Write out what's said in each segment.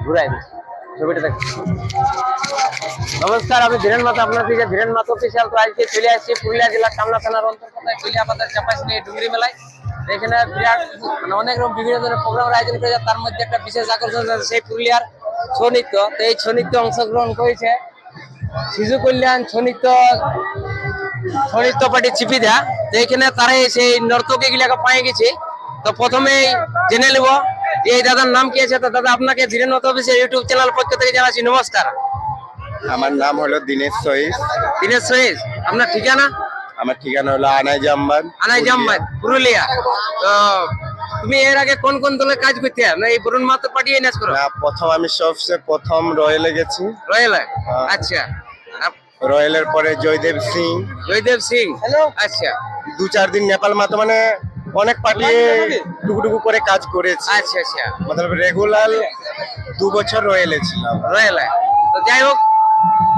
ঘুরাই ছবিটা দেখ। নমস্কার, আমি ধীরেন মাতা, আপনার দিকে ধীরেন মাতা অফিসিয়াল। তো আজকে চলে আসছি পুরুলিয়া জেলার কামনা থানার অন্তর্গত চুলিয়া বাজার চাপাইশনি ডুংরি মেলায়। এখানে বিরাট মানে অনেক রকম বিভিন্ন ধরনের প্রোগ্রামের আয়োজন করেছে। তার মধ্যে একটা বিশেষ আকর্ষণ সেই পুরুলিয়ার ছৌ নৃত্য। তো এই ছৌ নৃত্য অংশগ্রহণ করেছে শিশু কল্যাণ ছৌ নৃত্য পার্টি চিপিদা। তো এখানে তারাই সেই নর্তকী গুলাকে পাই গেছে। তো প্রথমেই জেনে নেব এই দাদার নাম কি আছে। তো দাদা, আপনাকে ধীরেন মাতা অফিসিয়াল ইউটিউব চ্যানেল পক্ষ থেকে জানাচ্ছি নমস্কার। আমার নাম হলো দীনেশ সহিস। দীনেশ সহিস, আপনার ঠিকানা? আমার ঠিকানা হলো আনাইজামবাদ, পুরুলিয়া। তো তুমি এর আগে কোন কোন দলে কাজ করতে না এই বরুণ মাতা পার্টি নাচ করো? প্রথম আমি সবচেয়ে প্রথম রয়েলে গেছি। রয়েলে? আচ্ছা। রয়েলের পরে জয়দেব সিং। আচ্ছা। 2-4 দিন নেপাল মাতা মানে অনেক পার্টি টুকুটুকু করে কাজ করেছি। আচ্ছা আচ্ছা। মতলব রেগুলার 2 বছর রয়েলে ছিলাম। রয়েলে। তো যাই হোক,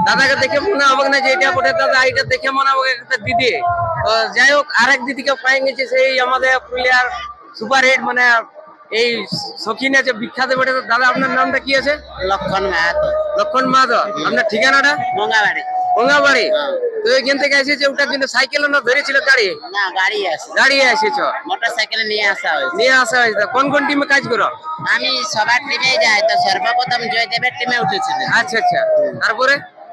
দাদাকে দেখে মনে হবে না যে এটা বটে দাদা, এটা দেখে মনে হবে একটা দিদি। তো যাই হোক, আরেক দিদিকে পাই গেছে সেই আমাদের পুরুলিয়ার সুপার হিট মানে এই সখিন আছে বিখ্যাত বটে। দাদা, আপনার নামটা কি আছে? লক্ষণ মাহাতো। লক্ষণ মাহাতো। আপনার ঠিকানাটা? গঙ্গাবাড়ি। গঙ্গাবাড়ি। তো এখান থেকে এসেছে ওটার জন্য সাইকেল না ধরেছিল গাড়ি? না, গাড়ি আছে। গাড়ি এসেছ? মোটরসাইকেলে নিয়ে আসা হয়েছে। নিয়ে আসা হয়েছে। কোন কোন টিমে কাজ করো? আমি সবার টিমে যাই। তো সর্বপ্রথম জয়দেবের টিমে উঠেছিলেন। আচ্ছা আচ্ছা।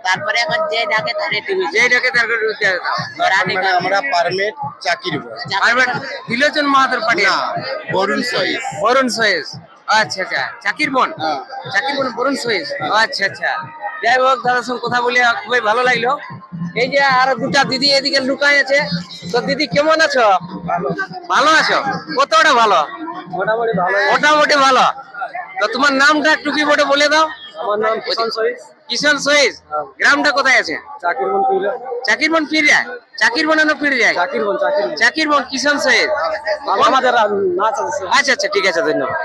তারপরে এখন যে ডাকে তার টিমে যে ডাকে তার আমরা পারমিট চাকির দিলোচন মাহাতোর পার্টি। বরুণ সহিস। বরুণ সহিস। আচ্ছা আচ্ছা। চাকির বোন বরুণ সহিস। আচ্ছা আচ্ছা। যাই হোক, দাদার সঙ্গে কথা বলে খুবই ভালো লাগলো। এই যে আরো দুটা দিদি এদিকে লুকাই আছে। তো দিদি, কেমন আছো? ভালো আছো? কতটা ভালো? মোটামুটি ভালো। তো তোমার নামটা একটু কি বলে দাও। আমার নাম কিষান সহিস। কিষান সহিস। গ্রামটা কোথায় আছে? চাকিরবন পীররা। চাকিরবন পীররা? চাকিরবন না পীররা? চাকিরবন কিষান সহিস। আমাদের নাচ আছে। আচ্ছা আচ্ছা, ঠিক আছে, ধন্যবাদ।